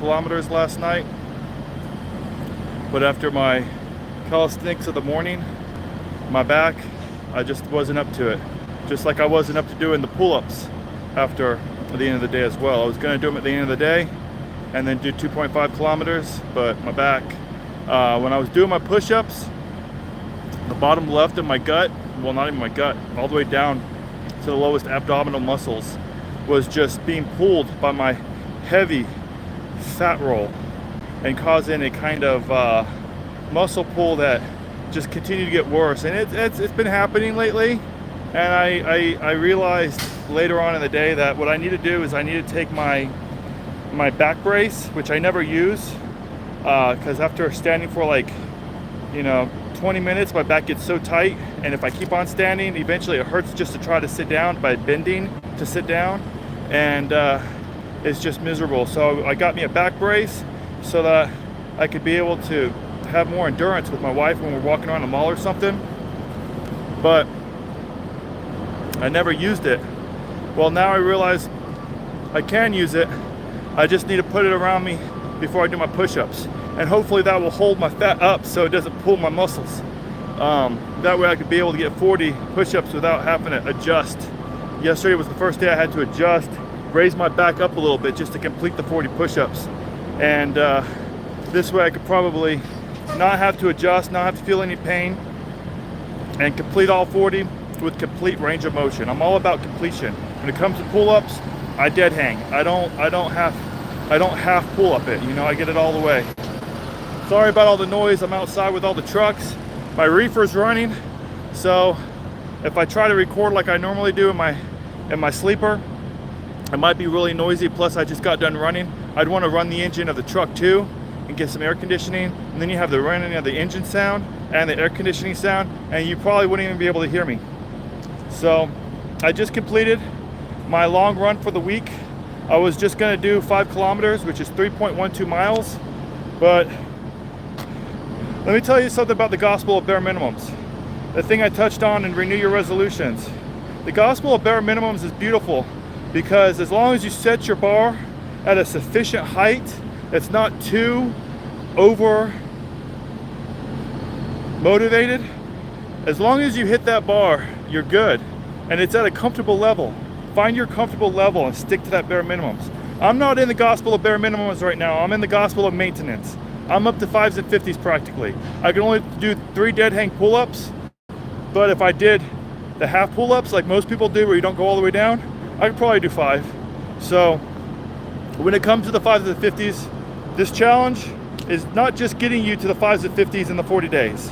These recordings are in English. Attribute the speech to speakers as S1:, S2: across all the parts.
S1: kilometers last night, but after my calisthenics of the morning, my back, I just wasn't up to it. Just like I wasn't up to doing the pull-ups after the end of the day as well. I was going to do them at the end of the day and then do 2.5 kilometers, but my back, when I was doing my push-ups, the bottom left of my gut, well, not even my gut, all the way down to the lowest abdominal muscles was just being pulled by my heavy fat roll and causing a kind of muscle pull that just continued to get worse. And it's been happening lately, and I realized later on in the day that what I need to do is I need to take my back brace, which I never use, because after standing for like 20 minutes, my back gets so tight, and if I keep on standing, eventually it hurts just to try to sit down by bending to sit down, and it's just miserable. So I got me a back brace so that I could be able to have more endurance with my wife when we're walking around the mall or something, but I never used it. Well, now I realize I can use it. I just need to put it around me before I do my push-ups, and hopefully that will hold my fat up so it doesn't pull my muscles. That way I could be able to get 40 push-ups without having to adjust. Yesterday was the first day I had to adjust, raise my back up a little bit just to complete the 40 push-ups. And this way I could probably not have to adjust, not have to feel any pain, and complete all 40 with complete range of motion. I'm all about completion. When it comes to pull-ups, I dead hang. I don't half pull up it. I get it all the way. Sorry about all the noise. I'm outside with all the trucks. My reefer's running, so if I try to record like I normally do in my sleeper, it might be really noisy. Plus, I just got done running. I'd want to run the engine of the truck too and get some air conditioning, and then you have the running of the engine sound and the air conditioning sound, and you probably wouldn't even be able to hear me. So I just completed my long run for the week. I was just going to do 5 kilometers, which is 3.12 miles, but let me tell you something about the gospel of bare minimums. The thing I touched on in Renew Your Resolutions. The gospel of bare minimums is beautiful because as long as you set your bar at a sufficient height, it's not too over motivated. As long as you hit that bar, you're good, and it's at a comfortable level. Find your comfortable level and stick to that bare minimums. I'm not in the gospel of bare minimums right now. I'm in the gospel of maintenance. I'm up to 5s and 50s practically. I can only do 3 dead hang pull-ups, but if I did the half pull-ups like most people do where you don't go all the way down, I could probably do 5. So when it comes to the 5s and 50s, this challenge is not just getting you to the 5s and 50s in the 40 days.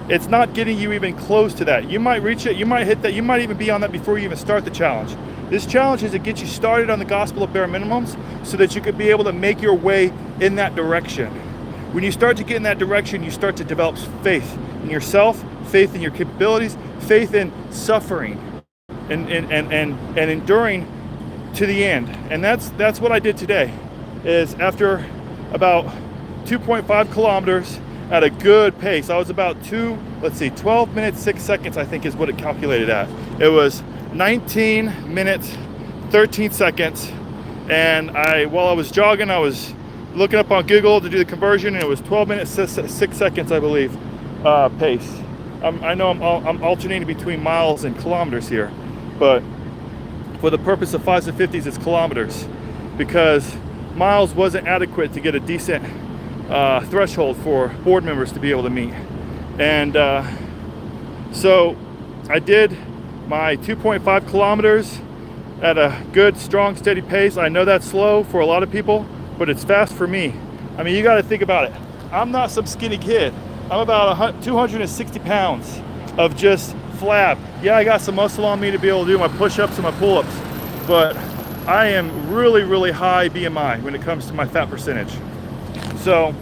S1: It's not getting you even close to that. You might reach it, you might hit that, you might even be on that before you even start the challenge. This challenge is to get you started on the gospel of bare minimums so that you could be able to make your way in that direction. When you start to get in that direction, you start to develop faith in yourself, faith in your capabilities, faith in suffering and enduring to the end. And that's what I did today. Is after about 2.5 kilometers at a good pace, I was about 12 minutes 6 seconds, I think is what it calculated at. It was 19 minutes 13 seconds, and while I was jogging, I was looking up on Google to do the conversion, and it was 12 minutes 6 seconds, I believe, pace. I know I'm alternating between miles and kilometers here, but for the purpose of 5s and 50s, it's kilometers, because miles wasn't adequate to get a decent threshold for board members to be able to meet. And so I did my 2.5 kilometers at a good, strong, steady pace. I know that's slow for a lot of people, but it's fast for me. I mean, you got to think about it. I'm not some skinny kid. I'm about 260 pounds of just flab. Yeah, I got some muscle on me to be able to do my push-ups and my pull-ups, but I am really, really high BMI when it comes to my fat percentage. So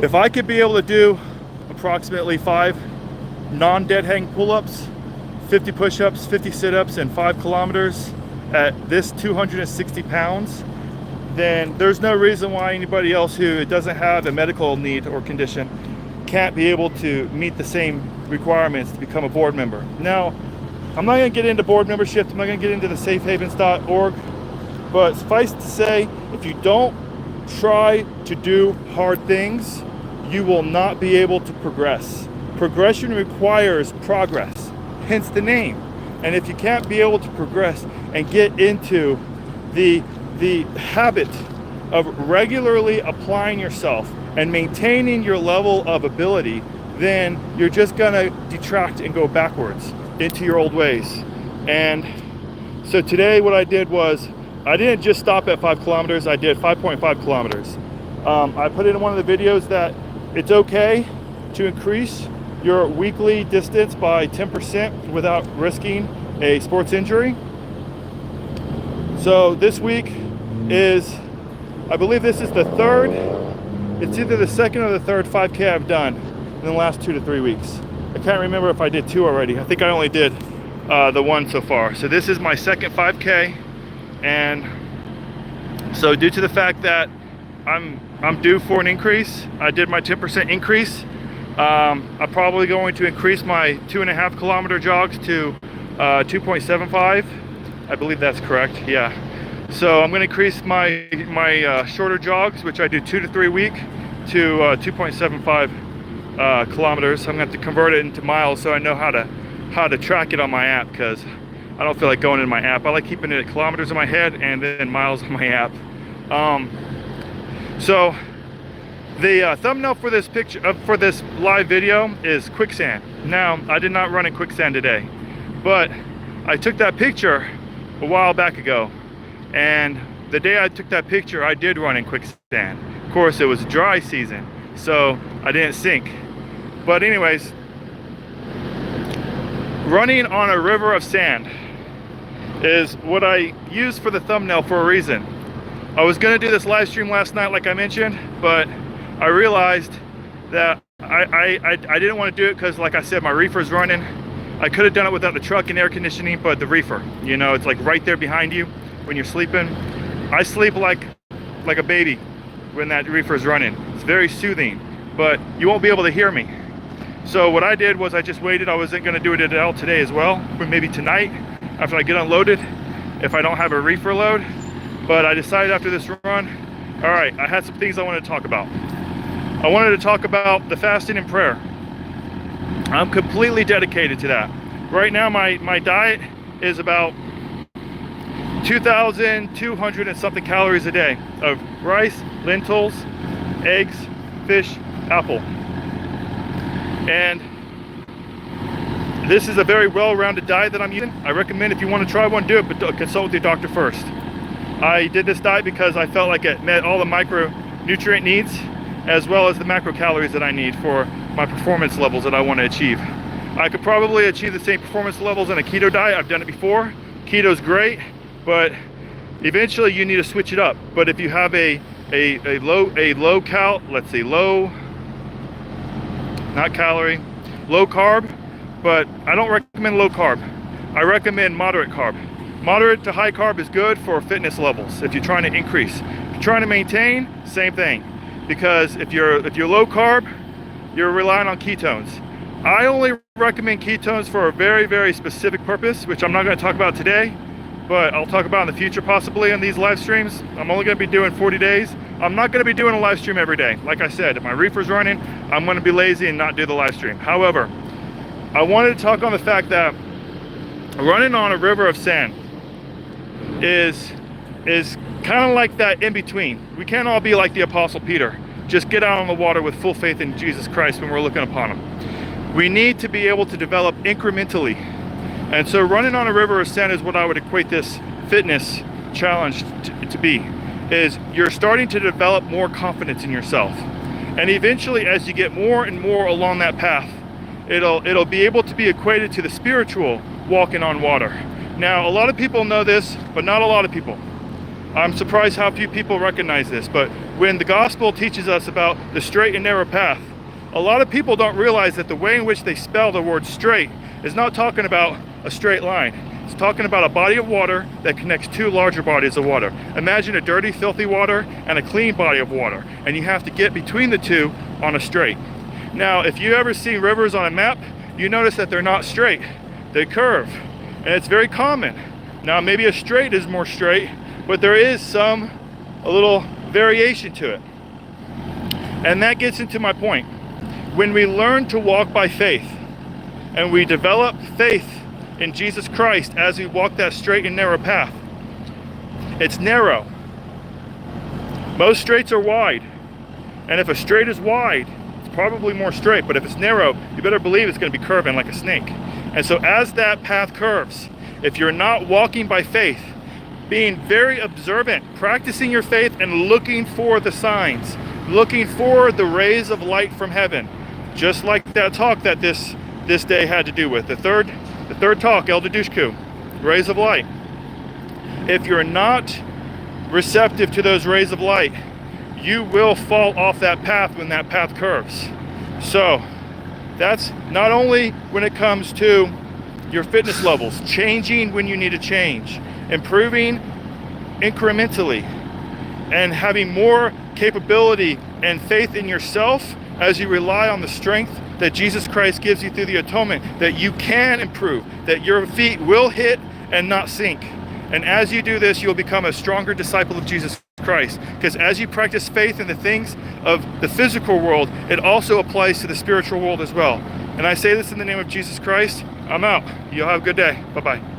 S1: if I could be able to do approximately 5 non-dead hang pull-ups, 50 push-ups, 50 sit-ups, and 5 kilometers at this 260 pounds, then there's no reason why anybody else who doesn't have a medical need or condition can't be able to meet the same requirements to become a board member. Now, I'm not going to get into board membership. I'm not going to get into the safehavens.org But suffice to say, if you don't try to do hard things, you will not be able to progress. Progression requires progress, hence the name. And if you can't be able to progress and get into the habit of regularly applying yourself and maintaining your level of ability, then you're just gonna detract and go backwards into your old ways. And so today what I did was, I didn't just stop at 5 kilometers, I did 5.5 kilometers. I put in one of the videos that it's okay to increase your weekly distance by 10% without risking a sports injury. So this week is, I believe this is the third, it's either the second or the third 5K I've done in the last 2 to 3 weeks. I can't remember if I did 2 already. I think I only did the 1 so far. So this is my second 5K, and so due to the fact that I'm due for an increase, I did my 10% increase. I'm probably going to increase my 2.5 kilometer jogs to 2.75. I believe that's correct, yeah. So I'm going to increase my shorter jogs, which I do 2 to 3 a week, to 2.75 kilometers. I'm going to have to convert it into miles so I know how to track it on my app, because I don't feel like going in my app. I like keeping it at kilometers in my head and then miles on my app. So the thumbnail for this picture, for this live video, is quicksand. Now, I did not run in quicksand today, but I took that picture a while back ago, and the day I took that picture, I did run in quicksand. Of course, it was dry season, so I didn't sink. But anyways, running on a river of sand is what I used for the thumbnail for a reason. I was gonna do this live stream last night, like I mentioned, but I realized that I didn't want to do it because, like I said, my reefer's running. I could have done it without the truck and air conditioning, but the reefer, you know, it's like right there behind you when you're sleeping. I sleep like a baby when that reefer's running. It's very soothing, but you won't be able to hear me. So what I did was I just waited. I wasn't going to do it at all today as well, but maybe tonight after I get unloaded, if I don't have a reefer load. But I decided after this run, all right, I had some things I wanted to talk about. I wanted to talk about the fasting and prayer. I'm completely dedicated to that. Right now, my diet is about 2,200 and something calories a day of rice, lentils, eggs, fish, apple. And this is a very well-rounded diet that I'm using. I recommend, if you want to try one, do it, but consult with your doctor first. I did this diet because I felt like it met all the micronutrient needs as well as the macro calories that I need for my performance levels that I want to achieve. I could probably achieve the same performance levels in a keto diet. I've done it before. Keto's great, but eventually you need to switch it up. But if you have a low carb, but I don't recommend low carb. I recommend moderate carb. Moderate to high carb is good for fitness levels if you're trying to increase. If you're trying to maintain, same thing. Because if you're low carb, you're relying on ketones. I only recommend ketones for a very, very specific purpose, which I'm not going to talk about today, but I'll talk about in the future possibly in these live streams. I'm only going to be doing 40 days. I'm not going to be doing a live stream every day. Like I said, if my reefer's running, I'm going to be lazy and not do the live stream. However, I wanted to talk on the fact that running on a river of sand is kind of like that in between. We can't all be like the Apostle Peter, just get out on the water with full faith in Jesus Christ when we're looking upon him. We need to be able to develop incrementally. And so running on a river of sand is what I would equate this fitness challenge to be, is you're starting to develop more confidence in yourself. And eventually, as you get more and more along that path, it'll be able to be equated to the spiritual walking on water. Now, a lot of people know this, but not a lot of people. I'm surprised how few people recognize this, but when the gospel teaches us about the straight and narrow path, a lot of people don't realize that the way in which they spell the word straight is not talking about a straight line. It's talking about a body of water that connects two larger bodies of water. Imagine a dirty, filthy water and a clean body of water, and you have to get between the two on a straight. Now, if you ever see rivers on a map, you notice that they're not straight. They curve, and it's very common. Now, maybe a straight is more straight, but there is a little variation to it. And that gets into my point. When we learn to walk by faith, and we develop faith in Jesus Christ as we walk that straight and narrow path, it's narrow. Most straights are wide. And if a straight is wide, it's probably more straight. But if it's narrow, you better believe it's going to be curving like a snake. And so as that path curves, if you're not walking by faith, being very observant, practicing your faith and looking for the signs, looking for the rays of light from heaven, just like that talk that this day had to do with. The third talk, El Dushku, rays of light. If you're not receptive to those rays of light, you will fall off that path when that path curves. So that's not only when it comes to your fitness levels, changing when you need to change, improving incrementally, and having more capability and faith in yourself as you rely on the strength that Jesus Christ gives you through the atonement, that you can improve, that your feet will hit and not sink. And as you do this, you'll become a stronger disciple of Jesus Christ. Because as you practice faith in the things of the physical world, it also applies to the spiritual world as well. And I say this in the name of Jesus Christ. I'm out. You'll have a good day. Bye-bye.